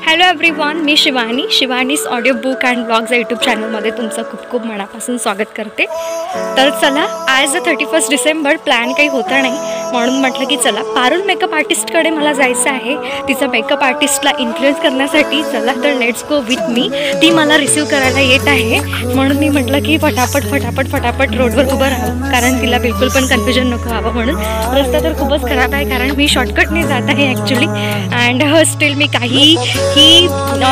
Hello everyone, मी Shivani's audio book and blogs या YouTube चॅनलमध्ये तुमचं खूप खूप मनापासून स्वागत करते। तर चला, आज 31 डिसेंबर प्लॅन काही होता नाही, म्हणून म्हटलं की चला पारुल मेकअप आर्टिस्टकडे मला जायचं आहे, तिचा मेकअप आर्टिस्टला इन्फ्लुएन्स करण्यासाठी। चला तर लेट्स गो विथ मी। ती मला रिसीव्ह करायला येत आहे, म्हणून मी म्हटलं की फटाफट रोडवर उभं राहावं, कारण तिला बिलकुल पण कन्फ्युजन नको हवं म्हणून। रस्ता तर खूपच खराब आहे, कारण मी शॉर्टकटने जात आहे ॲक्च्युली, अँड स्टिल मी काही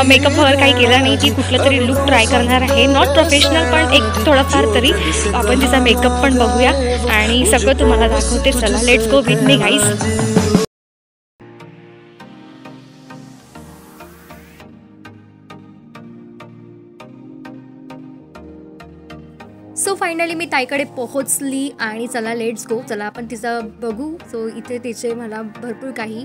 मेकअप वगैरे काही केला नाही। ती कुठलं तरी लुक ट्राय करणार आहे, नॉट प्रोफेशनल पण एक थोडंफार तरी। आपण तिचा मेकअप पण बघूया आणि सगळं तुम्हाला दाखवते। चला let's go with me guys. So finally मी ताईकडे पोहोचली आणि चला लेट्स गो। चला आपण तिचं बघू। सो इथे तिचे मला भरपूर काही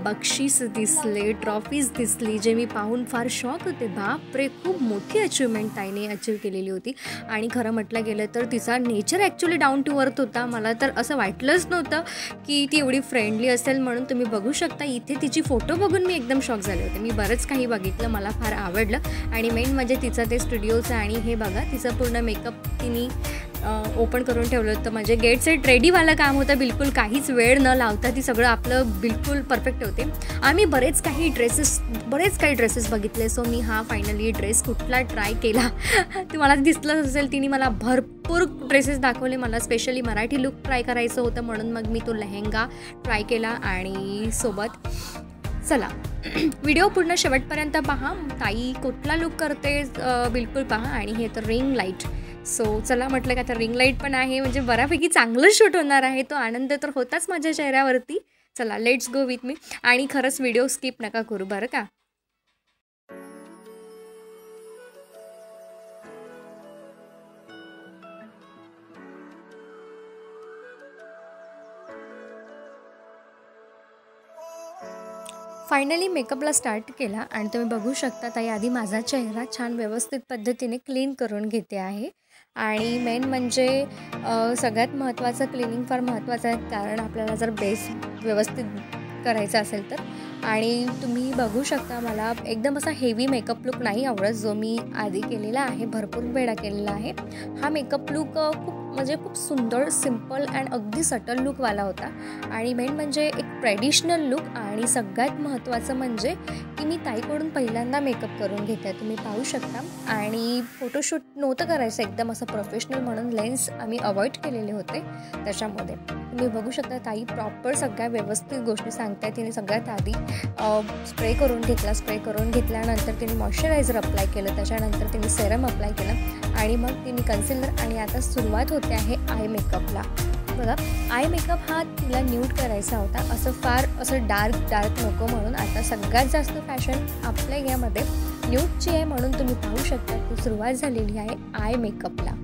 बक्षीस दिसले, ट्रॉफीज दिसली, जे मी पाहून फार शॉक होते। बापरे, खूप मोठी अचिव्हमेंट ताईने अचीव केलेली होती। आणि खरं म्हटलं गेलं तर तिचा nature actually down to earth होता। मला तर असं वाटलंच नव्हतं की ती एवढी फ्रेंडली असेल म्हणून। तुम्ही बघू शकता इथे तिची फोटो बघून मी एकदम शॉक झाले होते। मी बरंच काही बघितलं, मला फार आवडलं। आणि मेन म्हणजे तिचं ते स्टुडिओचं, आणि हे बघा तिचं पूर्ण मेकअप तिने ओपन करून ठेवलं होतं। म्हणजे गेट सेट रेडीवालं काम होतं, बिलकुल काहीच वेळ न लावता ती सगळं आपलं बिलकुल परफेक्ट होते। आम्ही बरेच काही ड्रेसेस बघितले। सो मी हा फायनली ड्रेस कुठला ट्राय केला तुम्हाला दिसलंच असेल, तिने मला भरपूर ड्रेसेस दाखवले। मला स्पेशली मराठी लुक ट्राय करायचं होतं, म्हणून मग मी तो लेहेंगा ट्राय केला। आणि सोबत चला व्हिडिओ पूर्ण शेवटपर्यंत पहा, ताई कुठला लुक करते बिलकुल पहा। आणि हे तर रिंग लाईट। सो चला म्हटलं का आता रिंग लाईट पण आहे, म्हणजे बऱ्यापैकी चांगलं शूट होणार आहे। तो आनंद तर होताच माझ्या चेहऱ्यावरती। चला लेट्स गो विथ मी। आणि खरंच व्हिडिओ स्किप नका करू बरं का। फायनली मेकअपला स्टार्ट केला आणि तुम्ही बघू शकता ताई आधी माझा चेहरा छान व्यवस्थित पद्धतीने क्लीन करून घेते आहे। आणि मेन म्हणजे सगळ्यात महत्त्वाचं, क्लिनिंग फार महत्त्वाचं आहे, कारण आपल्याला जर बेस व्यवस्थित करायचा असेल तर। आणि तुम्ही बघू शकता मला एकदम असा हेवी मेकअप लुक नाही आवडत, जो मी आधी केलेला आहे, भरपूर वेळा केलेला आहे। हा मेकअप लुक खूप सुंदर, सिम्पल अँड अगदी सटल लुकवाला होता। आणि मेन म्हणजे एक ट्रेडिशनल लुक। आणि सगळ्यात महत्त्वाचं म्हणजे की मी ताईकडून पहिल्यांदा मेकअप करून घेते आहे, तुम्ही पाहू शकता। आणि फोटोशूट नव्हतं करायचं एकदम असं प्रोफेशनल, म्हणून लेन्स आम्ही अवॉइड केलेले होते त्याच्यामध्ये। तुम्ही बघू शकता ताई प्रॉपर सगळ्या व्यवस्थित गोष्टी सांगताय। तिने सगळ्यात आधी स्प्रे करून घेतल्यानंतर तिने मॉइश्चरायझर अप्लाय केलं, त्याच्यानंतर तिने सेरम अप्लाय केलं, आणि मग तिने कन्सिलर। आणि आता सुरुवात होते आहे आय मेकअपला। बघा, आय मेकअप हा तिला न्यूड करायचा होता, असं डार्क नको म्हणून। आता सगळ्यात जास्त फॅशन आपल्या यामध्ये न्यूडची आहे, म्हणून तुम्ही पाहू शकता की सुरुवात झालेली आहे आय मेकअपला।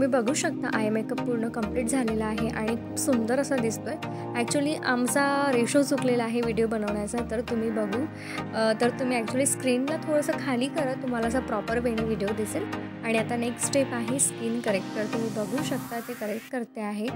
तुम्ही बघू शकता आय मेकअप पूर्ण कंप्लीट झालेला आहे आणि खूप सुंदर असा दिसतोय. ॲक्च्युली आमचा रेशो चुकलेला आहे व्हिडिओ बनवण्याचा, तर तुम्ही बघू तर तुम्ही ॲक्च्युली स्क्रीनला थोडंसं खाली करा, तुम्हाला असा प्रॉपर वेनी व्हिडिओ दिसेल. आणि आता नेक्स्ट स्टेप आहे स्किन करेक्टर. तुम्ही बघू शकता ते करेक्ट करते आहे.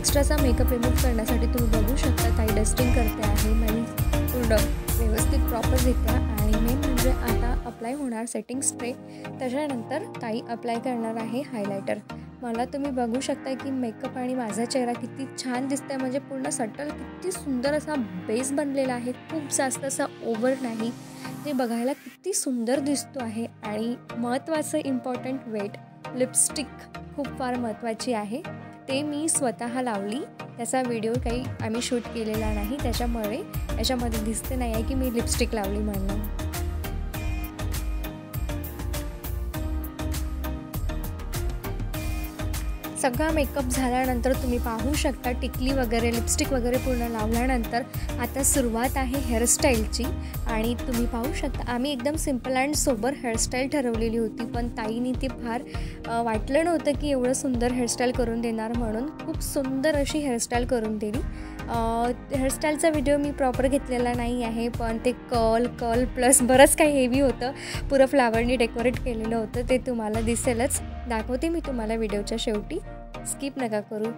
एक्स्ट्राचा मेकअप रिमूव्ह करण्यासाठी तुम्ही बघू शकता ताई डस्टिंग करते आहे. माझी पूर्ण व्यवस्थित प्रॉपररित्या. आणि मेन म्हणजे आता अप्लाय होणार सेटिंग स्प्रे. त्याच्यानंतर ताई अप्लाय करणार आहे हायलायटर. मला तुम्ही बघू शकता की मेकअप आणि माझा चेहरा किती छान दिसतोय. म्हणजे पूर्ण सटल किती सुंदर असा बेस बनलेला आहे. खूप जास्त असा ओव्हर नाही, जे बघायला किती सुंदर दिसतो आहे. आणि महत्त्वाचं इम्पॉर्टंट वेट लिपस्टिक खूप फार महत्त्वाची आहे. ते मी स्वतः लावली. त्याचा व्हिडिओ काही आम्ही शूट केलेला नाही, त्याच्यामुळे याच्यामध्ये दिसते नाही आहे की मी लिपस्टिक लावली म्हणून. सगळा मेकअप झाल्यानंतर तुम्ही पाहू शकता टिकली वगैरे लिपस्टिक वगैरे पूर्ण लावल्यानंतर आता सुरुवात आहे हेअरस्टाईलची. आणि तुम्ही पाहू शकता आम्ही एकदम सिम्पल अँड सोबर हेअरस्टाईल ठरवलेली होती, पण ताईनी ती फार वाटलं नव्हतं की एवढं सुंदर हेअरस्टाईल करून देणार म्हणून. खूप सुंदर अशी हेअरस्टाईल करून दिली. हेअरस्टाईलचा व्हिडिओ मी प्रॉपर घेतलेला नाही आहे, पण ते कर्ल प्लस बरंच काही हेवी होतं, पुरं फ्लावरनी डेकोरेट केलेलं होतं, ते तुम्हाला दिसेलच. दाखवते मी तुम्हाला व्हिडिओच्या शेवटी, स्किप नका करू.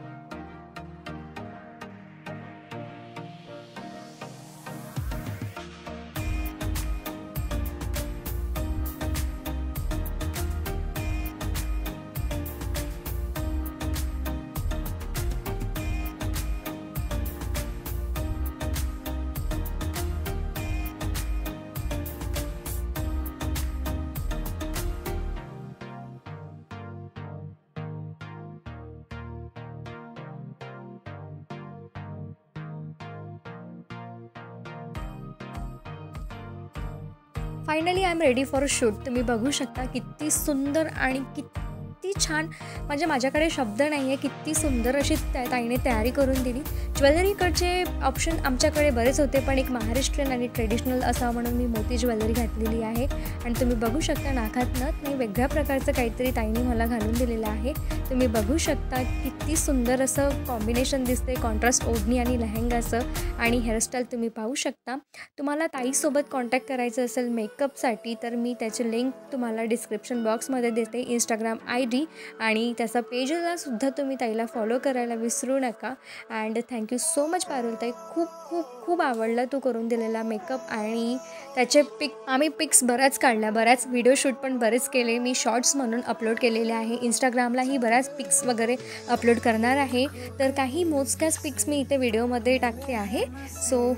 Finally I am ready for shoot. तुम्ही बघू शकता किती सुंदर आणि किती छान, म्हणजे माझ्याकडे शब्द नाही आहे, किती सुंदर अशी ताईने तयारी करून दिली. ज्वेलरीकडचे ऑप्शन आमच्याकडे बरेच होते, पण एक महाराष्ट्रीयन आणि ट्रेडिशनल असावं म्हणून मी मोती ज्वेलरी घातलेली आहे. आणि तुम्ही बघू शकता नाकात नथ नाही, वेगळ्या प्रकारचं काहीतरी ताईने मला घालून दिलेलं आहे. तुम्ही बघू शकता किती सुंदर असं कॉम्बिनेशन दिसते, कॉन्ट्रास्ट ओढणी आणि लेहंगाचं. आणि हेअरस्टाईल तुम्ही पाहू शकता. तुम्हाला ताईसोबत कॉन्टॅक्ट करायचं असेल मेकअपसाठी तर मी त्याची लिंक तुम्हाला डिस्क्रिप्शन बॉक्समध्ये देते, इंस्टाग्राम ID, आणि त्याचा पेजला सुद्धा तुम्ही ताईला फॉलो करायला विसरू नका. And thank you so much Parul ताई, खूप खूप खूप आवडला तू करून दिलेला मेकअप. आणि त्याचे आम्ही पिक्स बऱ्याच काढल्या, बऱ्याच व्हिडिओ शूट पण बरेच केले. मी शॉर्ट्स म्हणून अपलोड केलेले आहे, इंस्टाग्रामलाही बऱ्याच पिक्स वगैरे अपलोड करणार आहे. तर काही मोजक्याच पिक्स मी इथे व्हिडिओमध्ये टाकते आहे.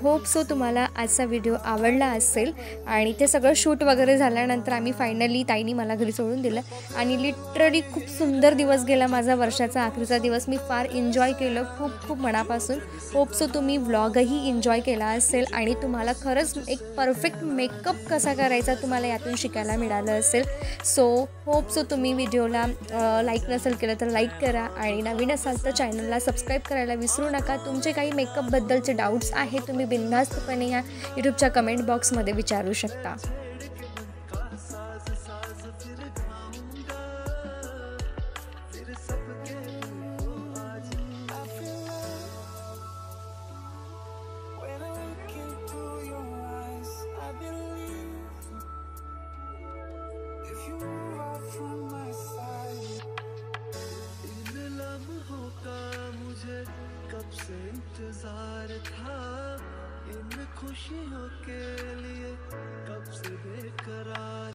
होप सो तुम्हाला आजचा व्हिडिओ आवडला असेल. आणि ते सगळं शूट वगैरे झाल्यानंतर आम्ही फायनली ताईनी मला घरी सोडून दिलं आणि लिटरली खूप सुंदर दिवस गेला माझा, वर्षाचा अखेरचा दिवस. मी फार एन्जॉय केलं खूप खूप मनापासून. होप सो तुम्ही व्लॉगही एन्जॉय केला असेल आणि तुम्हाला खरंच एक परफेक्ट मेकअप कसा करायचा तुम्हाला यातून शिकायला मिळालं असेल. होप सो तुम्ही व्हिडिओला लाईक नसेल केलं तर लाईक करा आणि नवीन असाल तर चॅनलला सबस्क्राईब करायला विसरू नका. तुमचे काही मेकअपबद्दलचे डाऊट्स आहे तुम्ही बिनधास्तपणे या यूट्यूबच्या कमेंट बॉक्समध्ये विचारू शकता. कब से इंतजार था इन खुशियों के लिए, कब से बेकरार